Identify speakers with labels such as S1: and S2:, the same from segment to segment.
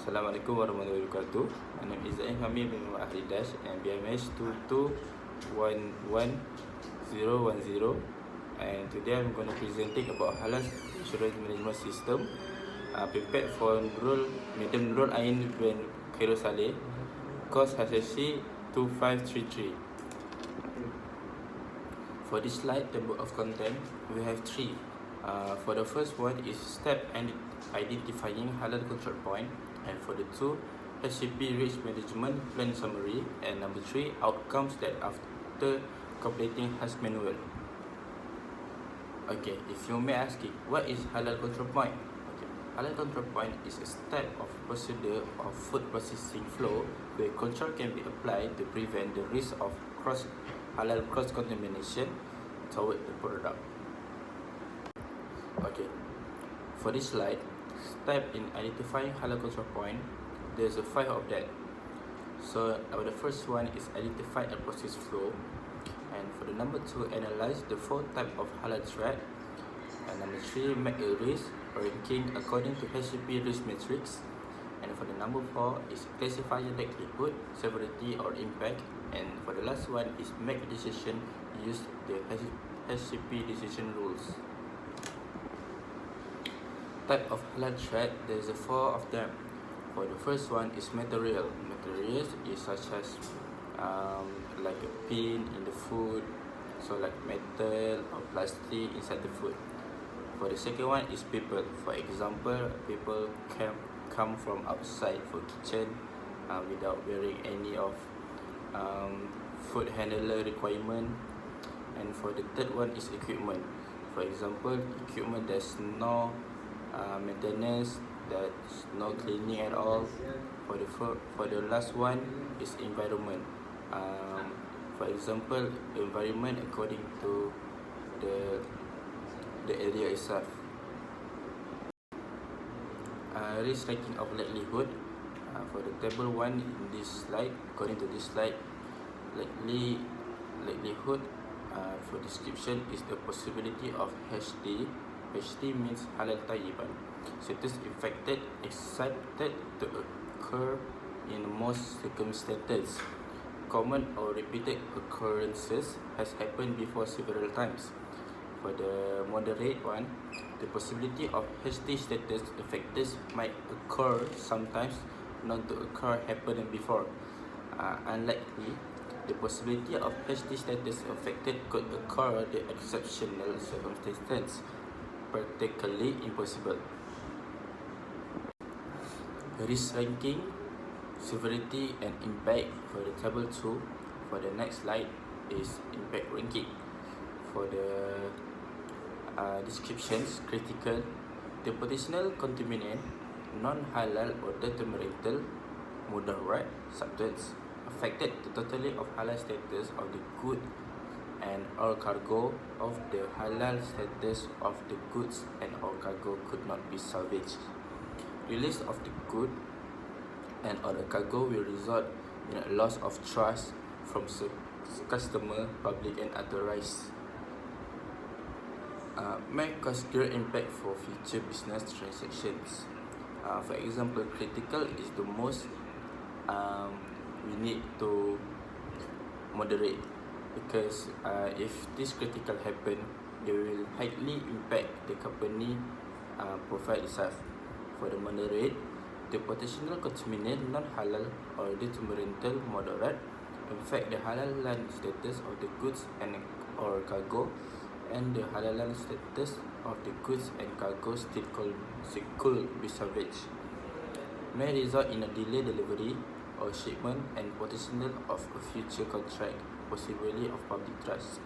S1: Assalamualaikum warahmatullahi wabarakatuh. My name is Zain Hamid bin Ahli Dash and BMH 22111010, and today I'm going to presenting about halal insurance management system prepared for Nurul Madam Nurul Ain bin Khairul Saleh, course HSC 2533. For this slide, table of content, we have three. For the first one is step and identifying halal control point, and for the two, HCP risk management plan summary, and number three, outcomes that after completing HAS manual. Okay, if you may ask it, what is halal control point? Okay, halal control point is a step of procedure of food processing flow where control can be applied to prevent the risk of halal cross-contamination toward the product. Okay, for this slide, step in identifying halal control point, there's 5 of that. So the first one is identify a process flow, and for the number 2, analyze the 4 type of halal threat, and number 3, make a risk ranking according to HCP risk matrix, and for the number 4 is classify the likelihood, severity or impact, and for the last one is make a decision, use the HCP decision rules. Type of halal threat, there's 4 of them. For the first one is materials is such as like a pin in the food, so like metal or plastic inside the food. For the second one is people, for example, people can come from outside for kitchen without wearing any of food handler requirement. And for the third one is equipment, for example, equipment there's no maintenance, there's no cleaning at all. For the last one is environment, for example, environment according to the area itself. Risk ranking of likelihood, for the table 1 in this slide, according to this slide, likelihood for description is the possibility of HD. HD means halal tayyiban. Status infected accepted to occur in most circumstances. Common or repeated occurrences has happened before several times. For the moderate one, the possibility of HD status affected might occur sometimes, not to occur happened before. Unlikely, the possibility of HD status affected could occur the exceptional circumstances, practically impossible. Risk ranking, severity and impact, for the table 2. For the next slide is impact ranking. For the descriptions, critical, the potential contaminant, non-halal or detrimental mudarat substance affected the totality of halal status of the good and or cargo of the halal status of the goods and or cargo could not be salvaged. Release of the good and or the cargo will result in a loss of trust from customer, public and authorized. May cause great impact for future business transactions. For example, critical is the most we need to moderate, because if this critical happen, they will highly impact the company profile itself. For the moderate, the potential contaminant, non-halal or detrimental moderate affect the halal status of the goods and or cargo, and the halal status of the goods and cargo still could be salvaged. May result in a delayed delivery or shipment and potential of a future contract, possibly of public trust.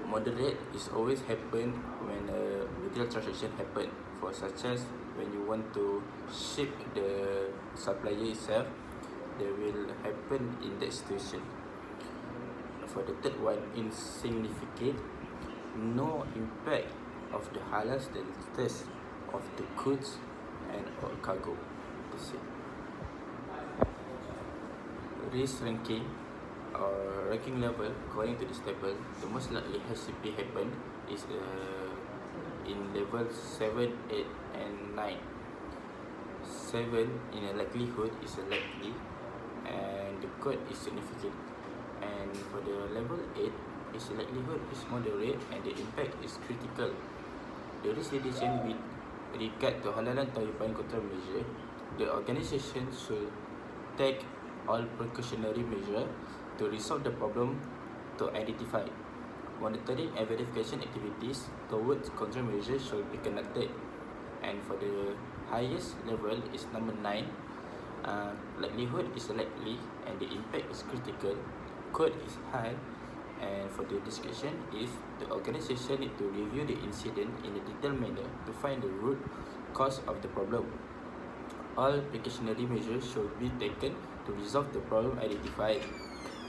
S1: Moderate is always happen when a material transaction happen, for such as when you want to ship the supplier itself, they will happen in that situation. For the third one, insignificant, no impact of the halal status of the goods and or cargo. That's it. Risk ranking or ranking level, according to this table, the most likely HCP happen is in level 7, 8 and 9. 7 in a likelihood is a likely, and the code is significant. And for the level 8 is a likelihood is moderate and the impact is critical. The risk reduction with regard to halalan tawipan control measure, the organisation should take all precautionary measures to resolve the problem to identify. Monitoring and verification activities towards control measures should be conducted. And for the highest level is number 9. Likelihood is likely and the impact is critical. Code is high, and for the description is the organisation need to review the incident in a detailed manner to find the root cause of the problem. All precautionary measures should be taken to resolve the problem identified.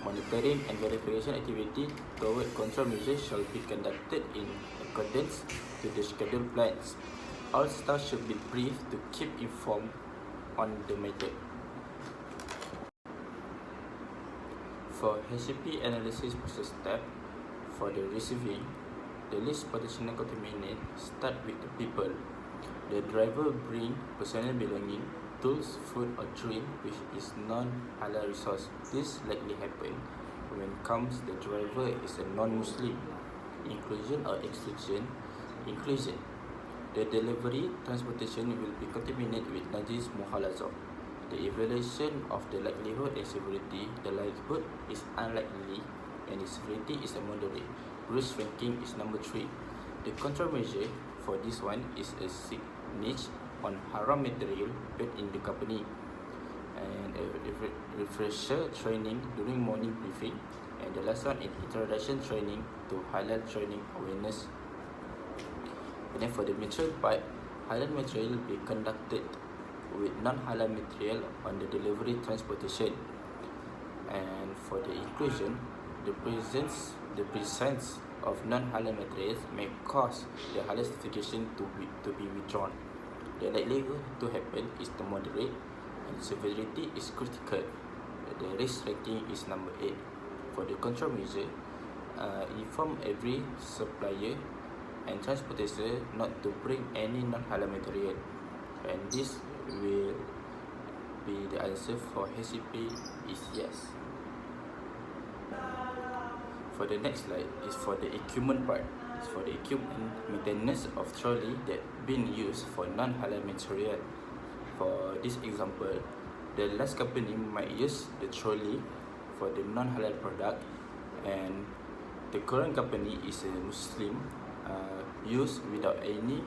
S1: Monitoring and verification activity toward control measures shall be conducted in accordance to the scheduled plans. All staff should be briefed to keep informed on the method. For HCP analysis process step, for the receiving, the least potential contaminant start with the people. The driver bring personal belonging, tools, food or drink which is non-halal resource. This likely happen when comes the driver is a non-Muslim. Inclusion or exclusion. Inclusion. The delivery transportation will be contaminated with najis muhalazah. The evaluation of the likelihood and severity, the likelihood is unlikely and the severity is a moderate. Risk ranking is number 3. The control measure for this one is a niche on haram material paid in the company, and a refresher training during morning briefing, and the last one is introduction training to halal training awareness. And then for the material part, halal material will be conducted with non-halal material on the delivery transportation. And for the inclusion, the presence of non-halal materials may cause the halal certification to be withdrawn. The likelihood to happen is the moderate and severity is critical. The risk ranking is number 8. For the control measure, inform every supplier and transporter not to bring any non-halal material, and this will be the answer for HCP is yes. For the next slide is for the equipment part. It's for the equipment maintenance of trolley that been used for non-halal material. For this example, the last company might use the trolley for the non-halal product, and the current company is a Muslim, used without any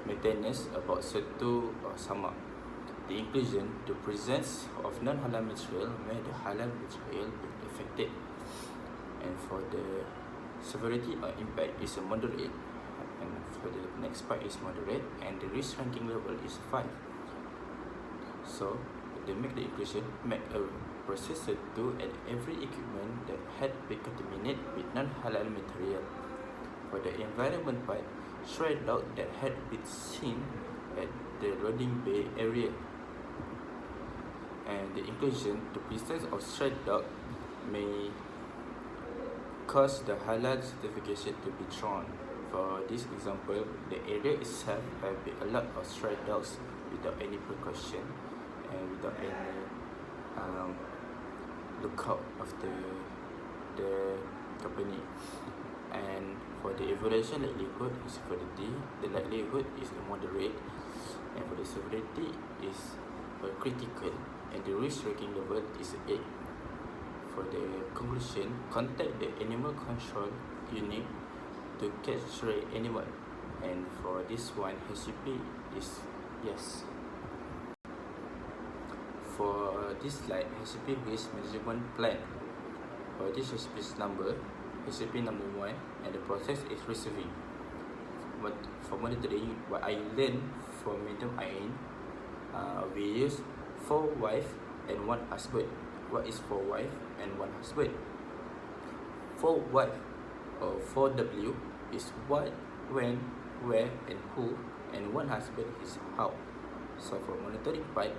S1: maintenance about satu or sama. The inclusion, the presence of non-halal material may the halal material be affected. And for the severity or impact is a moderate, and for the next part is moderate, and the risk ranking level is 5. So they make the inclusion, make a processor to at every equipment that had been contaminated with non-halal material. For the environment part, shred dog that had been seen at the loading bay area. And the inclusion, the presence of shred dog may cause the halal certification to be drawn. For this example, the area itself have been a lot of stray dogs without any precaution and without any lookout of the company. And for the evaluation likelihood and severity, the likelihood is a moderate, and for the severity is a critical, and the risk ranking level is 8. For the conclusion, contact the animal control unit to catch stray animal, and for this one, HCP is yes. For this slide, HCP risk management plan. For this HCP number, HCP number 1, and the process is receiving. But for monitoring, what I learned from Madam Ain, we use 4 wife and 1 husband. What is 4 wife and 1 husband? 4 wife or 4W is what, when, where and who, and 1 husband is how. So for monitoring part,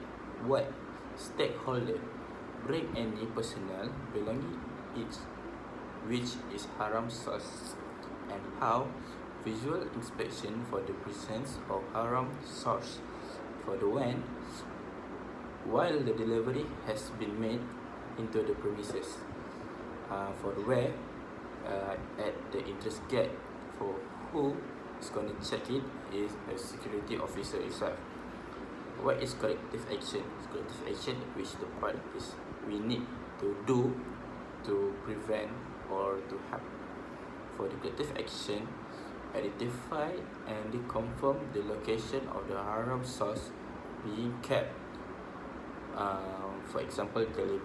S1: what stakeholder bring any personal belonging each, which is haram source, and how visual inspection for the presence of haram source. For the when, while the delivery has been made into the premises. For the where, at the entrance gate, for who is going to check it is a security officer itself. What is corrective action? Corrective action, which the part is we need to do to prevent or to help. For the corrective action, identify and confirm the location of the haram source being kept. For example, the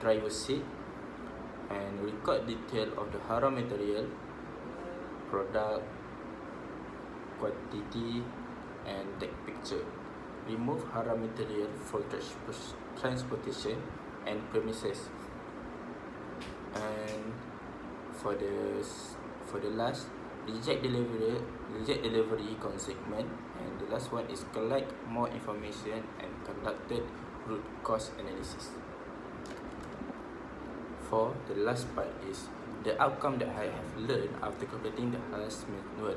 S1: driver's seat, and record detail of the haram material, product, quantity, and take picture. Remove haram material for transportation and premises. And for the last, reject delivery consignment, and the last one is collect more information and conducted root cause analysis. For the last part is the outcome that I have learned after completing the HAS manual.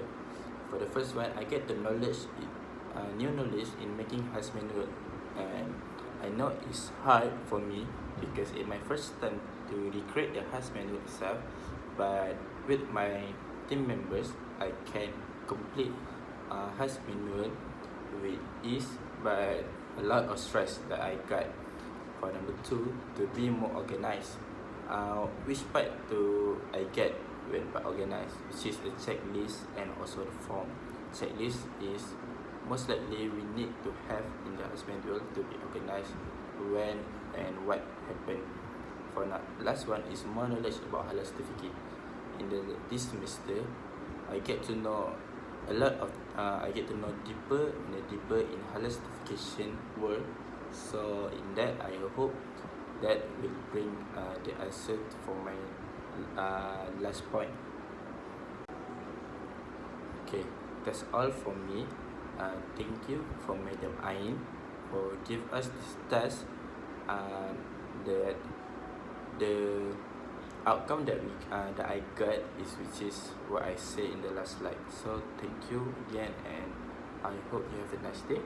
S1: For the first one, I get the new knowledge in making HAS manual, and I know it's hard for me because it's my first time to recreate the HAS manual itself, but with my team members, I can complete HAS manual with ease, but a lot of stress that I got. For number two, to be more organized. Which part do I get when part organized, which is the checklist and also the form. Checklist is most likely we need to have in the HAS manual to be organized when and what happened. For last one is more knowledge about halal certificate. In this semester, I get to know a lot of I get to know deeper in halal certification world. So in that, I hope that will bring the answer for my last point. Okay, that's all from me. Thank you for Madam Ain for give us this task. The outcome that I got is which is what I say in the last slide. So thank you again, and I hope you have a nice day.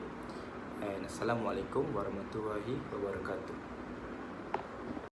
S1: And Assalamualaikum warahmatullahi wabarakatuh.